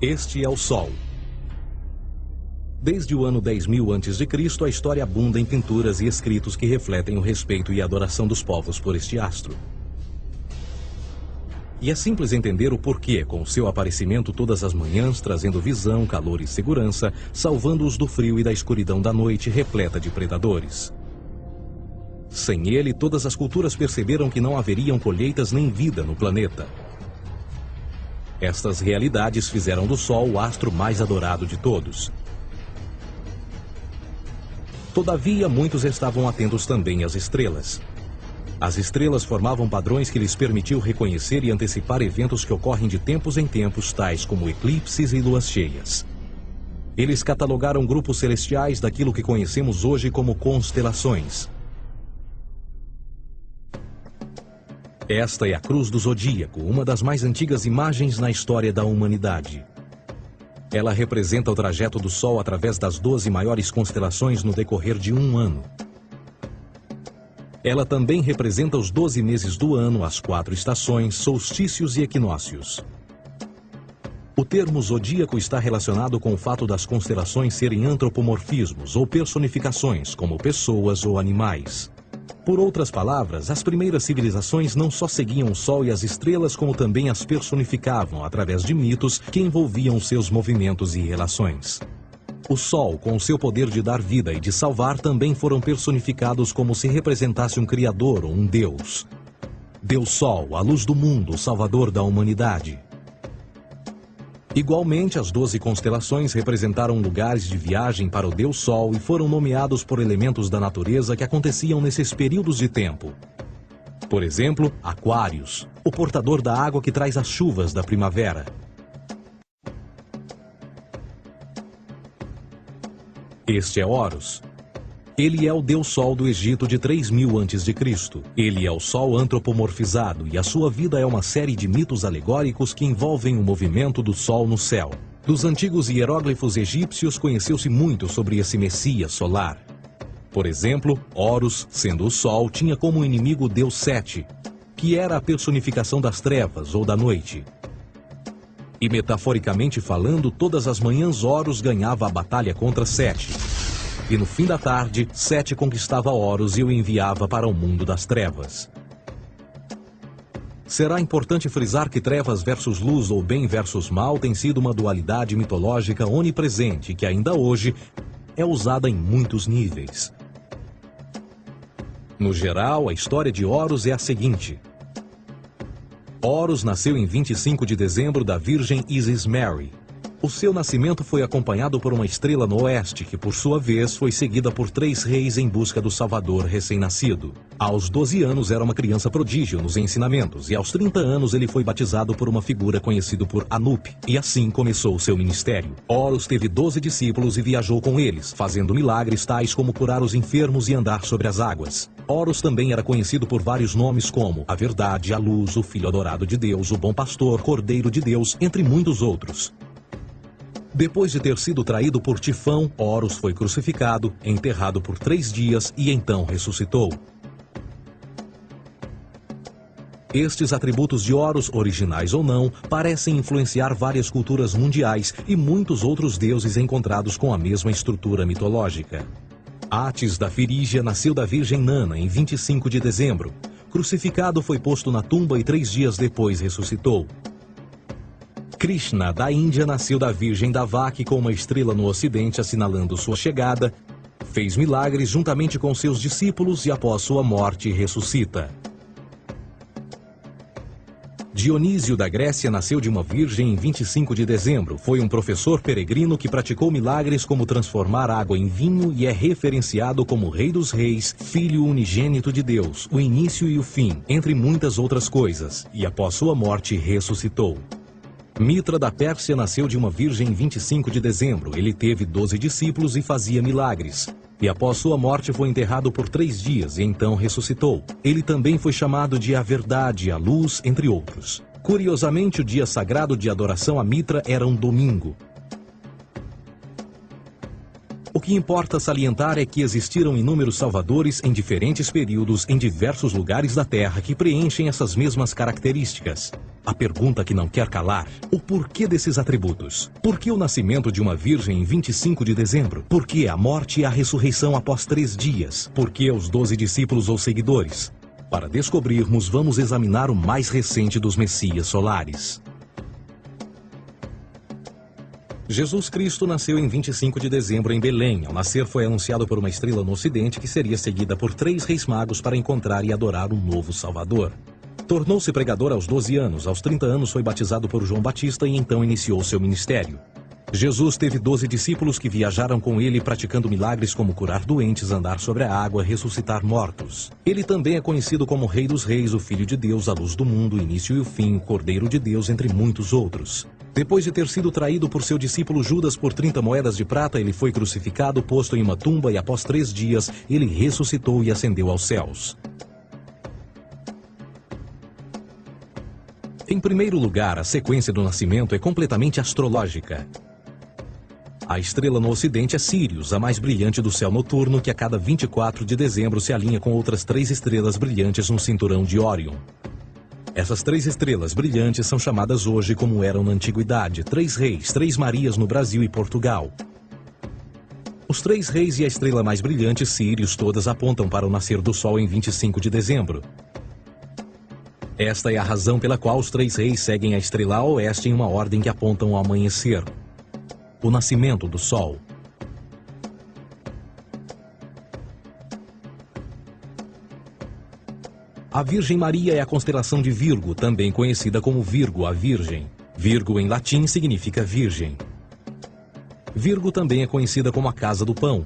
Este é o Sol. Desde o ano 10.000 a.C., a história abunda em pinturas e escritos que refletem o respeito e adoração dos povos por este astro. E é simples entender o porquê, com seu aparecimento todas as manhãs, trazendo visão, calor e segurança, salvando-os do frio e da escuridão da noite repleta de predadores. Sem ele, todas as culturas perceberam que não haveriam colheitas nem vida no planeta. Estas realidades fizeram do Sol o astro mais adorado de todos. Todavia, muitos estavam atentos também às estrelas. As estrelas formavam padrões que lhes permitiam reconhecer e antecipar eventos que ocorrem de tempos em tempos, tais como eclipses e luas cheias. Eles catalogaram grupos celestiais daquilo que conhecemos hoje como constelações. Esta é a Cruz do Zodíaco, uma das mais antigas imagens na história da humanidade. Ela representa o trajeto do Sol através das 12 maiores constelações no decorrer de um ano. Ela também representa os 12 meses do ano, as 4 estações, solstícios e equinócios. O termo zodíaco está relacionado com o fato das constelações serem antropomorfismos ou personificações, como pessoas ou animais. Por outras palavras, as primeiras civilizações não só seguiam o Sol e as estrelas, como também as personificavam através de mitos que envolviam seus movimentos e relações. O Sol, com seu poder de dar vida e de salvar, também foram personificados como se representasse um criador ou um deus. Deus Sol, a luz do mundo, o salvador da humanidade. Igualmente, as 12 constelações representaram lugares de viagem para o Deus Sol e foram nomeados por elementos da natureza que aconteciam nesses períodos de tempo. Por exemplo, Aquários, o portador da água que traz as chuvas da primavera. Este é Horus. Ele é o Deus Sol do Egito de 3.000 a.C. Ele é o Sol antropomorfizado e a sua vida é uma série de mitos alegóricos que envolvem o movimento do Sol no céu. Dos antigos hieróglifos egípcios conheceu-se muito sobre esse Messias solar. Por exemplo, Horus, sendo o Sol, tinha como inimigo o Deus Sete, que era a personificação das trevas ou da noite. E metaforicamente falando, todas as manhãs Horus ganhava a batalha contra Sete. E no fim da tarde, Sete conquistava Horus e o enviava para o mundo das trevas. Será importante frisar que trevas versus luz ou bem versus mal tem sido uma dualidade mitológica onipresente que ainda hoje é usada em muitos níveis. No geral, a história de Horus é a seguinte. Horus nasceu em 25 de dezembro da Virgem Isis Mary. O seu nascimento foi acompanhado por uma estrela no oeste, que por sua vez foi seguida por 3 reis em busca do Salvador recém-nascido. Aos 12 anos era uma criança prodígio nos ensinamentos, e aos 30 anos ele foi batizado por uma figura conhecida por Anup, e assim começou seu ministério. Horus teve 12 discípulos e viajou com eles, fazendo milagres tais como curar os enfermos e andar sobre as águas. Horus também era conhecido por vários nomes como a Verdade, a Luz, o Filho Adorado de Deus, o Bom Pastor, Cordeiro de Deus, entre muitos outros. Depois de ter sido traído por Tifão, Horus foi crucificado, enterrado por 3 dias e então ressuscitou. Estes atributos de Horus, originais ou não, parecem influenciar várias culturas mundiais e muitos outros deuses encontrados com a mesma estrutura mitológica. Atis da Firígia nasceu da Virgem Nana em 25 de dezembro. Crucificado, foi posto na tumba e 3 dias depois ressuscitou. Krishna, da Índia, nasceu da Virgem Davaki com uma estrela no ocidente assinalando sua chegada, fez milagres juntamente com seus discípulos e após sua morte ressuscita. Dionísio da Grécia nasceu de uma virgem em 25 de dezembro. Foi um professor peregrino que praticou milagres como transformar água em vinho e é referenciado como Rei dos Reis, Filho unigênito de Deus, o início e o fim, entre muitas outras coisas, e após sua morte ressuscitou. Mitra da Pérsia nasceu de uma virgem em 25 de dezembro. Ele teve 12 discípulos e fazia milagres. E após sua morte foi enterrado por 3 dias e então ressuscitou. Ele também foi chamado de a Verdade, a Luz, entre outros. Curiosamente, o dia sagrado de adoração a Mitra era um domingo. O que importa salientar é que existiram inúmeros salvadores em diferentes períodos em diversos lugares da Terra que preenchem essas mesmas características. A pergunta que não quer calar: o porquê desses atributos? Por que o nascimento de uma virgem em 25 de dezembro? Por que a morte e a ressurreição após 3 dias? Por que os 12 discípulos ou seguidores? Para descobrirmos, vamos examinar o mais recente dos Messias solares. Jesus Cristo nasceu em 25 de dezembro em Belém. Ao nascer, foi anunciado por uma estrela no ocidente que seria seguida por 3 reis magos para encontrar e adorar um novo Salvador. Tornou-se pregador aos 12 anos. Aos 30 anos foi batizado por João Batista e então iniciou seu ministério. Jesus teve 12 discípulos que viajaram com ele praticando milagres como curar doentes, andar sobre a água, ressuscitar mortos. Ele também é conhecido como Rei dos Reis, o Filho de Deus, a luz do mundo, o início e o fim, o Cordeiro de Deus, entre muitos outros. Depois de ter sido traído por seu discípulo Judas por 30 moedas de prata, ele foi crucificado, posto em uma tumba e após 3 dias ele ressuscitou e ascendeu aos céus. Em primeiro lugar, a sequência do nascimento é completamente astrológica. A estrela no ocidente é Sírius, a mais brilhante do céu noturno, que a cada 24 de dezembro se alinha com outras 3 estrelas brilhantes no cinturão de Órion. Essas 3 estrelas brilhantes são chamadas hoje, como eram na antiguidade, 3 reis, 3 Marias no Brasil e Portugal. Os 3 reis e a estrela mais brilhante, Sírius, todas apontam para o nascer do Sol em 25 de dezembro. Esta é a razão pela qual os 3 reis seguem a estrela a oeste em uma ordem que apontam ao amanhecer. O nascimento do Sol. A Virgem Maria é a constelação de Virgo, também conhecida como Virgo, a Virgem. Virgo em latim significa virgem. Virgo também é conhecida como a Casa do Pão.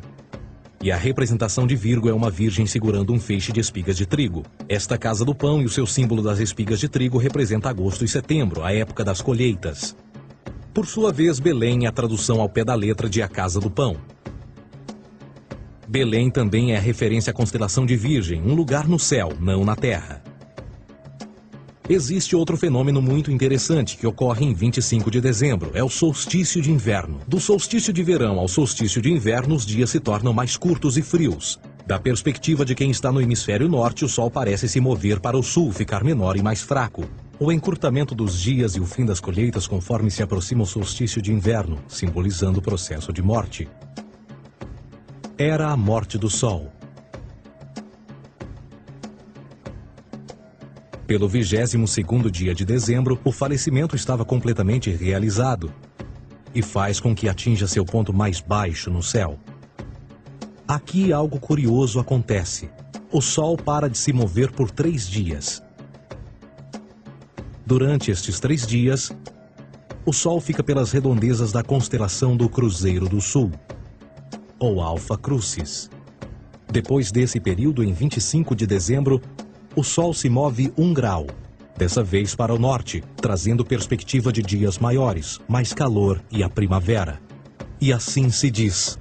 E a representação de Virgo é uma virgem segurando um feixe de espigas de trigo. Esta Casa do Pão e o seu símbolo das espigas de trigo representa agosto e setembro, a época das colheitas. Por sua vez, Belém é a tradução ao pé da letra de A Casa do Pão. Belém também é a referência à constelação de Virgem, um lugar no céu, não na terra. Existe outro fenômeno muito interessante que ocorre em 25 de dezembro, é o solstício de inverno. Do solstício de verão ao solstício de inverno, os dias se tornam mais curtos e frios. Da perspectiva de quem está no hemisfério norte, o sol parece se mover para o sul, ficar menor e mais fraco. O encurtamento dos dias e o fim das colheitas conforme se aproxima o solstício de inverno, simbolizando o processo de morte. Era a morte do sol. Pelo 22º dia de dezembro, o falecimento estava completamente realizado e faz com que atinja seu ponto mais baixo no céu. Aqui algo curioso acontece. O Sol para de se mover por 3 dias. Durante estes 3 dias, o Sol fica pelas redondezas da constelação do Cruzeiro do Sul, ou Alfa Crucis. Depois desse período, em 25 de dezembro, o Sol se move 1 grau, dessa vez para o norte, trazendo perspectiva de dias maiores, mais calor e a primavera. E assim se diz: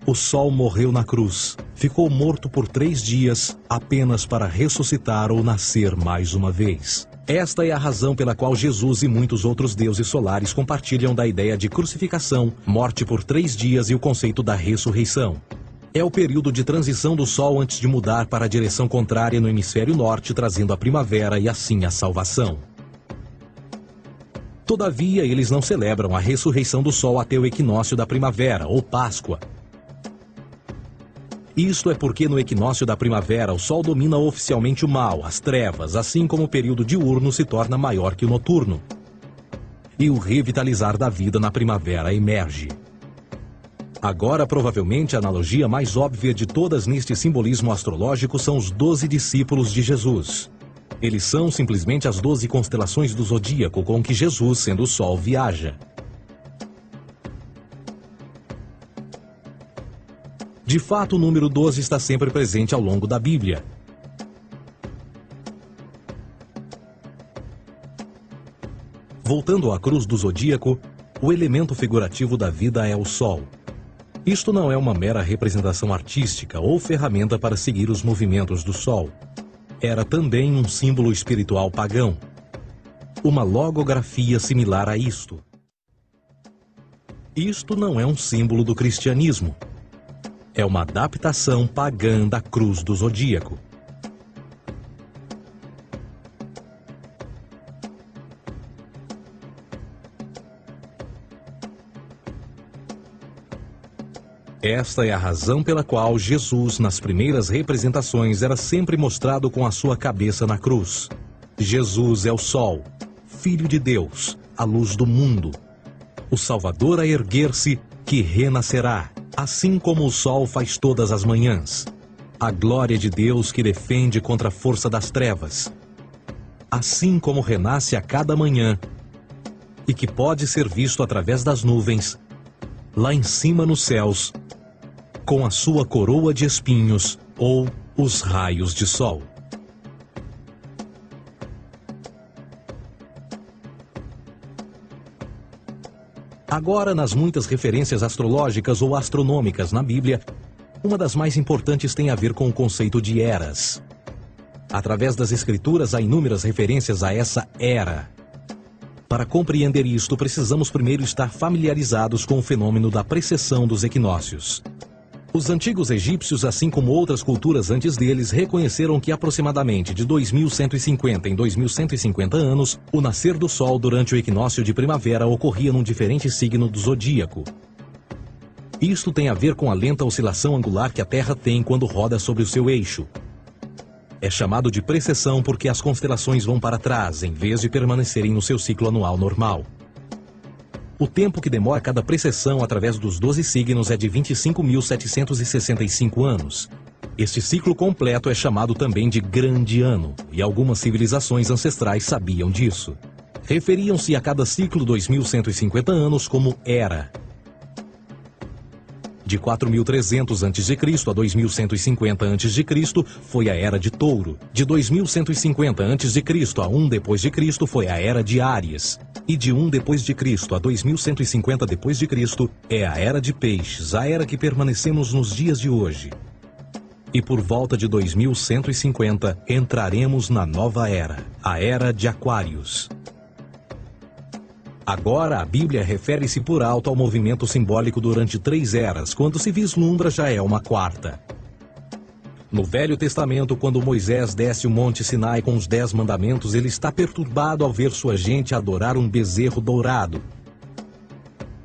o Sol morreu na cruz, ficou morto por 3 dias, apenas para ressuscitar ou nascer mais uma vez. Esta é a razão pela qual Jesus e muitos outros deuses solares compartilham da ideia de crucificação, morte por 3 dias e o conceito da ressurreição. É o período de transição do Sol antes de mudar para a direção contrária no hemisfério norte, trazendo a primavera e assim a salvação. Todavia, eles não celebram a ressurreição do Sol até o equinócio da primavera, ou Páscoa. Isto é porque no equinócio da primavera o Sol domina oficialmente o mal, as trevas, assim como o período diurno se torna maior que o noturno. E o revitalizar da vida na primavera emerge. Agora, provavelmente, a analogia mais óbvia de todas neste simbolismo astrológico são os 12 discípulos de Jesus. Eles são simplesmente as 12 constelações do zodíaco com que Jesus, sendo o Sol, viaja. De fato, o número 12 está sempre presente ao longo da Bíblia. Voltando à cruz do zodíaco, o elemento figurativo da vida é o Sol. Isto não é uma mera representação artística ou ferramenta para seguir os movimentos do Sol. Era também um símbolo espiritual pagão. Uma logografia similar a isto. Isto não é um símbolo do cristianismo. É uma adaptação pagã da cruz do zodíaco. Esta é a razão pela qual Jesus, nas primeiras representações, era sempre mostrado com a sua cabeça na cruz. Jesus é o Sol, Filho de Deus, a luz do mundo, o Salvador a erguer-se, que renascerá, assim como o sol faz todas as manhãs. A glória de Deus que defende contra a força das trevas. Assim como renasce a cada manhã, e que pode ser visto através das nuvens, lá em cima nos céus, com a sua coroa de espinhos ou os raios de sol. Agora, nas muitas referências astrológicas ou astronômicas na Bíblia, uma das mais importantes tem a ver com o conceito de eras. Através das Escrituras há inúmeras referências a essa era. Para compreender isto, precisamos primeiro estar familiarizados com o fenômeno da precessão dos equinócios. Os antigos egípcios, assim como outras culturas antes deles, reconheceram que aproximadamente de 2150 em 2150 anos, o nascer do Sol durante o equinócio de primavera ocorria num diferente signo do zodíaco. Isto tem a ver com a lenta oscilação angular que a Terra tem quando roda sobre o seu eixo. É chamado de precessão porque as constelações vão para trás, em vez de permanecerem no seu ciclo anual normal. O tempo que demora cada precessão através dos 12 signos é de 25.765 anos. Este ciclo completo é chamado também de Grande Ano, e algumas civilizações ancestrais sabiam disso. Referiam-se a cada ciclo 2150 anos como Era. De 4.300 a.C. a 2150 a.C. foi a Era de Touro. De 2150 a.C. a 1 d.C. foi a Era de Áries. E de 1 d.C. a 2150 d.C. é a Era de Peixes, a era que permanecemos nos dias de hoje. E por volta de 2150 entraremos na nova era, a Era de Aquários. Agora, a Bíblia refere-se por alto ao movimento simbólico durante 3 eras, quando se vislumbra já é uma quarta. No Velho Testamento, quando Moisés desce o Monte Sinai com os 10 mandamentos, ele está perturbado ao ver sua gente adorar um bezerro dourado.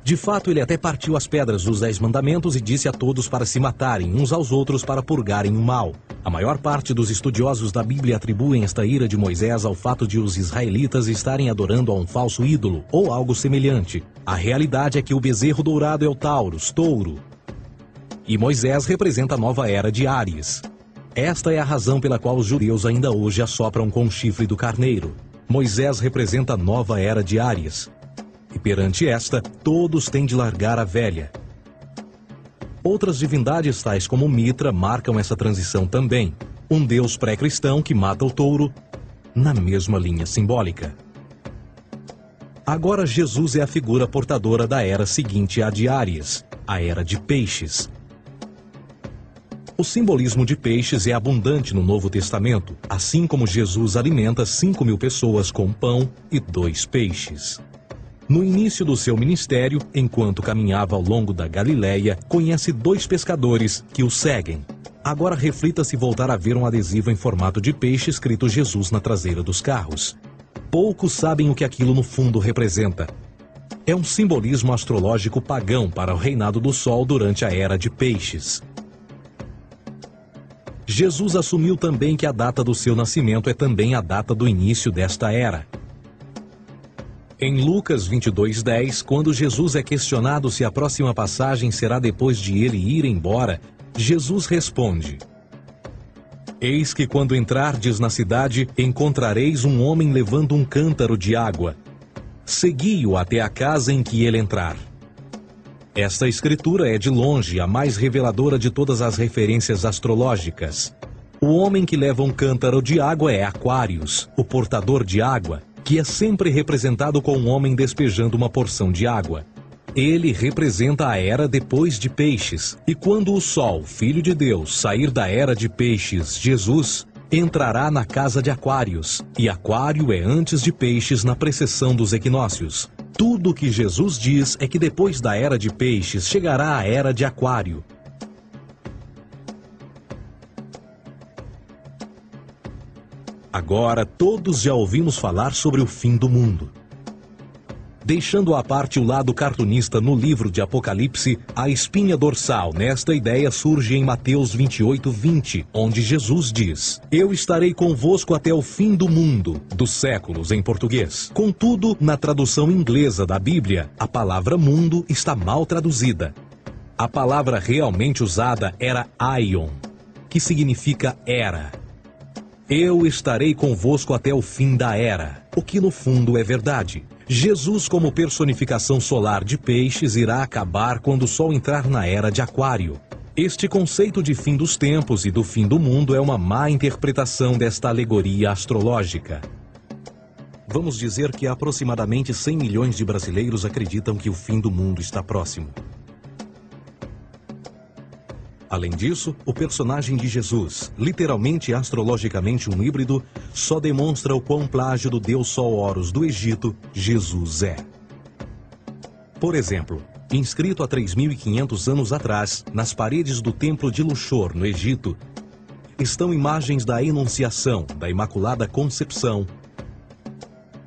De fato, ele até partiu as pedras dos 10 mandamentos e disse a todos para se matarem uns aos outros para purgarem o mal. A maior parte dos estudiosos da Bíblia atribuem esta ira de Moisés ao fato de os israelitas estarem adorando a um falso ídolo ou algo semelhante. A realidade é que o bezerro dourado é o Taurus, touro, e Moisés representa a nova era de Áries. Esta é a razão pela qual os judeus ainda hoje assopram com o chifre do carneiro. Moisés representa a nova era de Áries. E perante esta, todos têm de largar a velha. Outras divindades, tais como Mitra, marcam essa transição também. Um deus pré-cristão que mata o touro, na mesma linha simbólica. Agora Jesus é a figura portadora da era seguinte à de Áries, a Era de Peixes. O simbolismo de peixes é abundante no Novo Testamento, assim como Jesus alimenta 5.000 pessoas com pão e 2 peixes. No início do seu ministério, enquanto caminhava ao longo da Galileia, conhece 2 pescadores que o seguem. Agora reflita se voltar a ver um adesivo em formato de peixe escrito Jesus na traseira dos carros. Poucos sabem o que aquilo no fundo representa. É um simbolismo astrológico pagão para o reinado do Sol durante a Era de Peixes. Jesus assumiu também que a data do seu nascimento é também a data do início desta era. Em Lucas 22:10, quando Jesus é questionado se a próxima passagem será depois de ele ir embora, Jesus responde: Eis que quando entrardes na cidade, encontrareis um homem levando um cântaro de água. Segui-o até a casa em que ele entrar. Esta escritura é de longe a mais reveladora de todas as referências astrológicas. O homem que leva um cântaro de água é Aquários, o portador de água, que é sempre representado com um homem despejando uma porção de água. Ele representa a era depois de Peixes, e quando o Sol, Filho de Deus, sair da era de Peixes, Jesus, entrará na casa de Aquários, e Aquário é antes de Peixes na precessão dos equinócios. Tudo o que Jesus diz é que depois da era de Peixes chegará a era de Aquário. Agora todos já ouvimos falar sobre o fim do mundo. Deixando à parte o lado cartunista no livro de Apocalipse, a espinha dorsal nesta ideia surge em Mateus 28:20, onde Jesus diz: Eu estarei convosco até o fim do mundo, dos séculos em português. Contudo, na tradução inglesa da Bíblia, a palavra mundo está mal traduzida. A palavra realmente usada era aion, que significa era. Eu estarei convosco até o fim da era, o que no fundo é verdade. Jesus, como personificação solar de peixes, irá acabar quando o Sol entrar na era de Aquário. Este conceito de fim dos tempos e do fim do mundo é uma má interpretação desta alegoria astrológica. Vamos dizer que aproximadamente 100 milhões de brasileiros acreditam que o fim do mundo está próximo. Além disso, o personagem de Jesus, literalmente e astrologicamente um híbrido, só demonstra o quão plágio do deus Sol Horus do Egito, Jesus é. Por exemplo, inscrito há 3.500 anos atrás, nas paredes do templo de Luxor, no Egito, estão imagens da Enunciação, da Imaculada Concepção,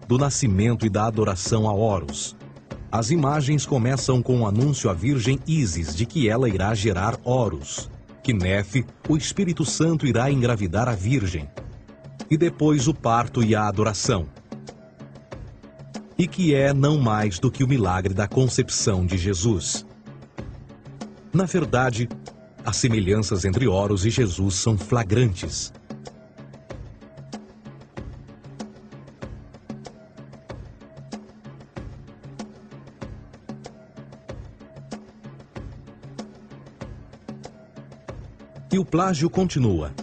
do nascimento e da adoração a Horus. As imagens começam com o anúncio à Virgem Ísis de que ela irá gerar Horus, que Nefe, o Espírito Santo, irá engravidar a Virgem, e depois o parto e a adoração, e que é não mais do que o milagre da concepção de Jesus. Na verdade, as semelhanças entre Horus e Jesus são flagrantes. E o plágio continua.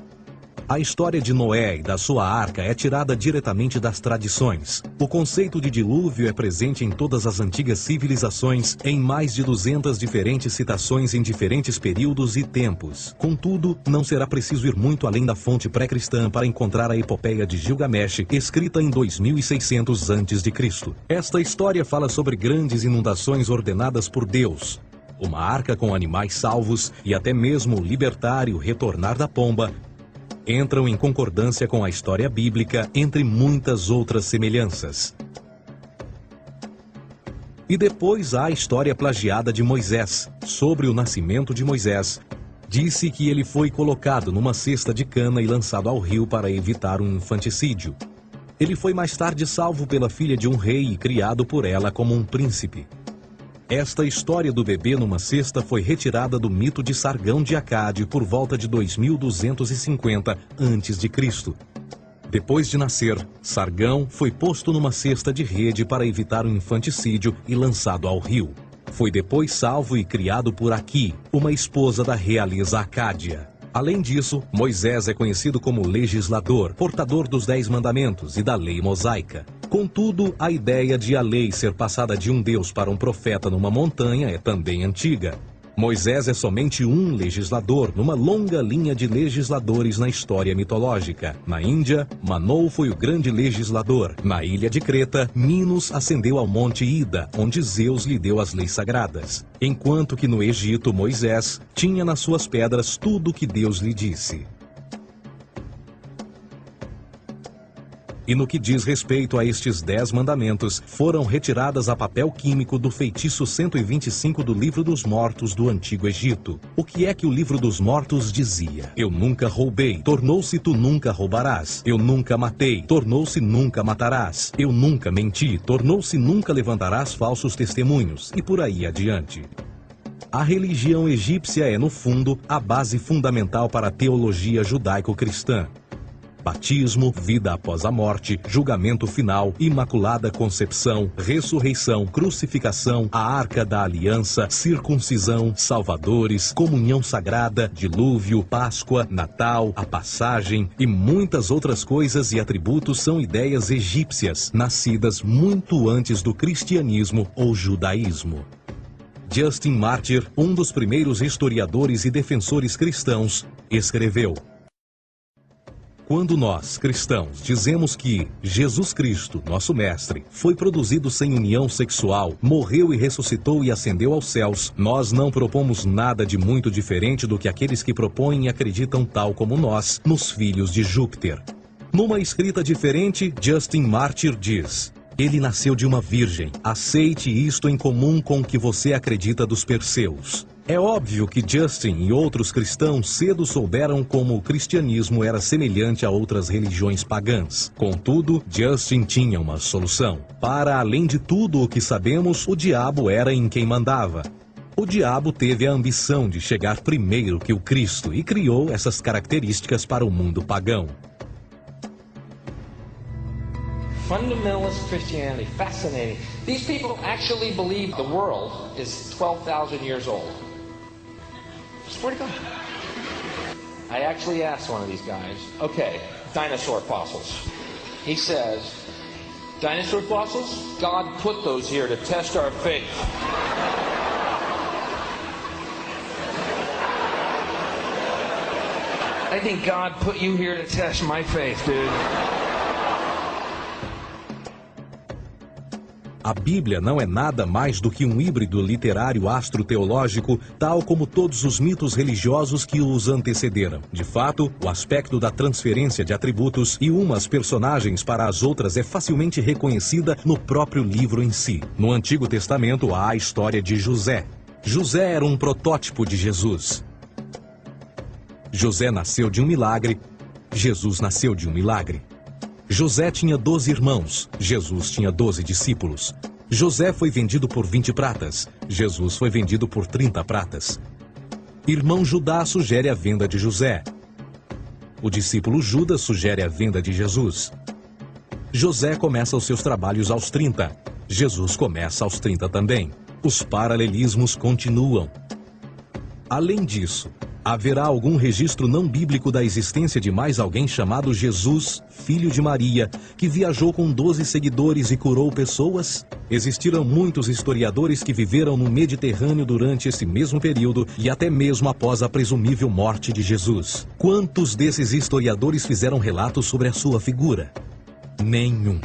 A história de Noé e da sua arca é tirada diretamente das tradições. O conceito de dilúvio é presente em todas as antigas civilizações, em mais de 200 diferentes citações em diferentes períodos e tempos. Contudo, não será preciso ir muito além da fonte pré-cristã para encontrar a epopeia de Gilgamesh, escrita em 2600 a.C. Esta história fala sobre grandes inundações ordenadas por Deus, uma arca com animais salvos e até mesmo o libertário retornar da pomba, entram em concordância com a história bíblica, entre muitas outras semelhanças. E depois há a história plagiada de Moisés. Sobre o nascimento de Moisés, disse que ele foi colocado numa cesta de cana e lançado ao rio para evitar um infanticídio. Ele foi mais tarde salvo pela filha de um rei e criado por ela como um príncipe. Esta história do bebê numa cesta foi retirada do mito de Sargão de Acade por volta de 2250 a.C. Depois de nascer, Sargão foi posto numa cesta de rede para evitar um infanticídio e lançado ao rio. Foi depois salvo e criado por Aqui, uma esposa da realeza Acádia. Além disso, Moisés é conhecido como legislador, portador dos 10 mandamentos e da lei mosaica. Contudo, a ideia de a lei ser passada de um deus para um profeta numa montanha é também antiga. Moisés é somente um legislador numa longa linha de legisladores na história mitológica. Na Índia, Manou foi o grande legislador. Na ilha de Creta, Minos ascendeu ao monte Ida, onde Zeus lhe deu as leis sagradas. Enquanto que no Egito, Moisés tinha nas suas pedras tudo o que Deus lhe disse. E no que diz respeito a estes 10 mandamentos, foram retiradas a papel químico do feitiço 125 do Livro dos Mortos do Antigo Egito. O que é que o Livro dos Mortos dizia? Eu nunca roubei, tornou-se tu nunca roubarás. Eu nunca matei, tornou-se nunca matarás. Eu nunca menti, tornou-se nunca levantarás falsos testemunhos. E por aí adiante. A religião egípcia é, no fundo, a base fundamental para a teologia judaico-cristã. Batismo, vida após a morte, julgamento final, imaculada concepção, ressurreição, crucificação, a arca da aliança, circuncisão, salvadores, comunhão sagrada, dilúvio, Páscoa, Natal, a passagem e muitas outras coisas e atributos são ideias egípcias, nascidas muito antes do cristianismo ou judaísmo. Justin Martyr, um dos primeiros historiadores e defensores cristãos, escreveu: quando nós, cristãos, dizemos que Jesus Cristo, nosso Mestre, foi produzido sem união sexual, morreu e ressuscitou e ascendeu aos céus, nós não propomos nada de muito diferente do que aqueles que propõem e acreditam tal como nós, nos filhos de Júpiter. Numa escrita diferente, Justin Martyr diz: Ele nasceu de uma virgem. Aceite isto em comum com o que você acredita dos Perseus. É óbvio que Justin e outros cristãos cedo souberam como o cristianismo era semelhante a outras religiões pagãs. Contudo, Justin tinha uma solução. Para além de tudo o que sabemos, o diabo era em quem mandava. O diabo teve a ambição de chegar primeiro que o Cristo e criou essas características para o mundo pagão. Fundamentalist Christianity, fascinating. These people actually believe the world is 12,000 years old. Swear to God. I actually asked one of these guys, okay, dinosaur fossils. He says, dinosaur fossils? God put those here to test our faith. I think God put you here to test my faith, dude. A Bíblia não é nada mais do que um híbrido literário astro-teológico, tal como todos os mitos religiosos que os antecederam. De fato, o aspecto da transferência de atributos e umas personagens para as outras é facilmente reconhecida no próprio livro em si. No Antigo Testamento há a história de José. José era um protótipo de Jesus. José nasceu de um milagre, Jesus nasceu de um milagre. José tinha 12 irmãos, Jesus tinha 12 discípulos. José foi vendido por 20 pratas, Jesus foi vendido por 30 pratas. Irmão Judá sugere a venda de José. O discípulo Judas sugere a venda de Jesus. José começa os seus trabalhos aos 30, Jesus começa aos 30 também. Os paralelismos continuam. Além disso, haverá algum registro não bíblico da existência de mais alguém chamado Jesus, filho de Maria, que viajou com 12 seguidores e curou pessoas? Existiram muitos historiadores que viveram no Mediterrâneo durante esse mesmo período e até mesmo após a presumível morte de Jesus. Quantos desses historiadores fizeram relatos sobre a sua figura? Nenhum.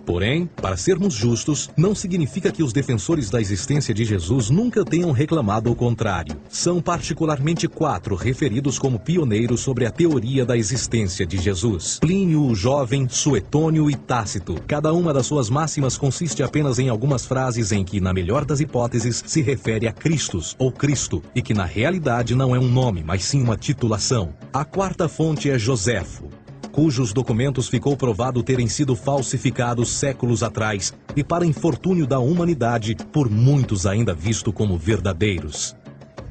Porém, para sermos justos, não significa que os defensores da existência de Jesus nunca tenham reclamado o contrário. São particularmente 4 referidos como pioneiros sobre a teoria da existência de Jesus: Plínio o Jovem, Suetônio e Tácito. Cada uma das suas máximas consiste apenas em algumas frases em que, na melhor das hipóteses, se refere a Christus ou Cristo, e que na realidade não é um nome, mas sim uma titulação. A 4ª fonte é Joséfo, cujos documentos ficou provado terem sido falsificados séculos atrás e, para infortúnio da humanidade, por muitos ainda visto como verdadeiros.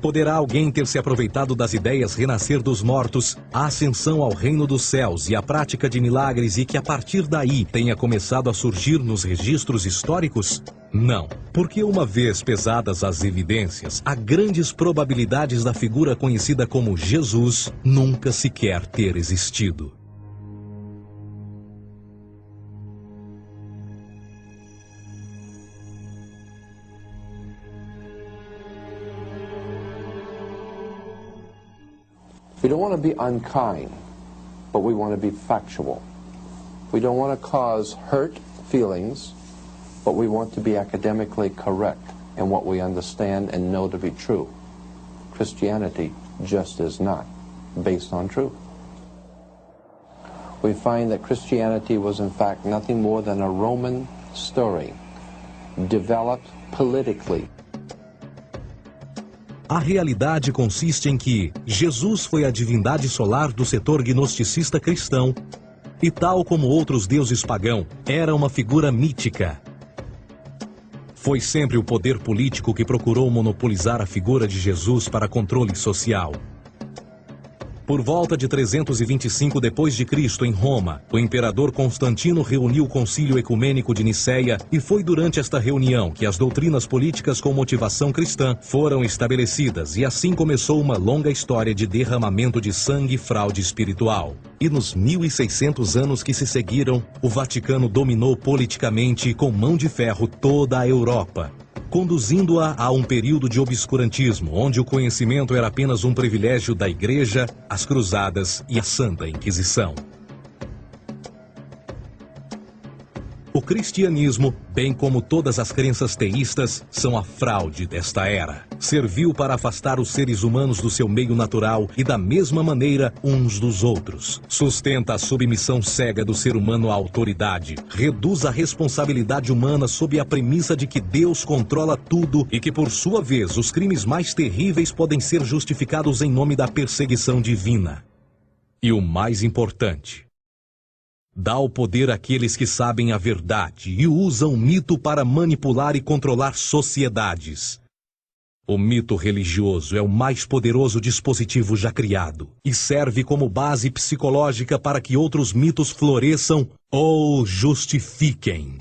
Poderá alguém ter se aproveitado das ideias renascer dos mortos, a ascensão ao reino dos céus e a prática de milagres e que a partir daí tenha começado a surgir nos registros históricos? Não, porque uma vez pesadas as evidências, há grandes probabilidades da figura conhecida como Jesus nunca sequer ter existido. We don't want to be unkind, but we want to be factual. We don't want to cause hurt feelings, but we want to be academically correct in what we understand and know to be true. Christianity just is not based on truth. We find that Christianity was in fact nothing more than a Roman story, developed politically. A realidade consiste em que Jesus foi a divindade solar do setor gnosticista cristão e, tal como outros deuses pagãos, era uma figura mítica. Foi sempre o poder político que procurou monopolizar a figura de Jesus para controle social. Por volta de 325 d.C., em Roma, o imperador Constantino reuniu o Concílio Ecumênico de Nicéia e foi durante esta reunião que as doutrinas políticas com motivação cristã foram estabelecidas e assim começou uma longa história de derramamento de sangue e fraude espiritual. E nos 1600 anos que se seguiram, o Vaticano dominou politicamente com mão de ferro toda a Europa, conduzindo-a a um período de obscurantismo, onde o conhecimento era apenas um privilégio da Igreja, as Cruzadas e a Santa Inquisição. O cristianismo, bem como todas as crenças teístas, são a fraude desta era. Serviu para afastar os seres humanos do seu meio natural e da mesma maneira uns dos outros. Sustenta a submissão cega do ser humano à autoridade. Reduz a responsabilidade humana sob a premissa de que Deus controla tudo e que, por sua vez, os crimes mais terríveis podem ser justificados em nome da perseguição divina. E o mais importante, dá o poder àqueles que sabem a verdade e usam o mito para manipular e controlar sociedades. O mito religioso é o mais poderoso dispositivo já criado e serve como base psicológica para que outros mitos floresçam ou justifiquem.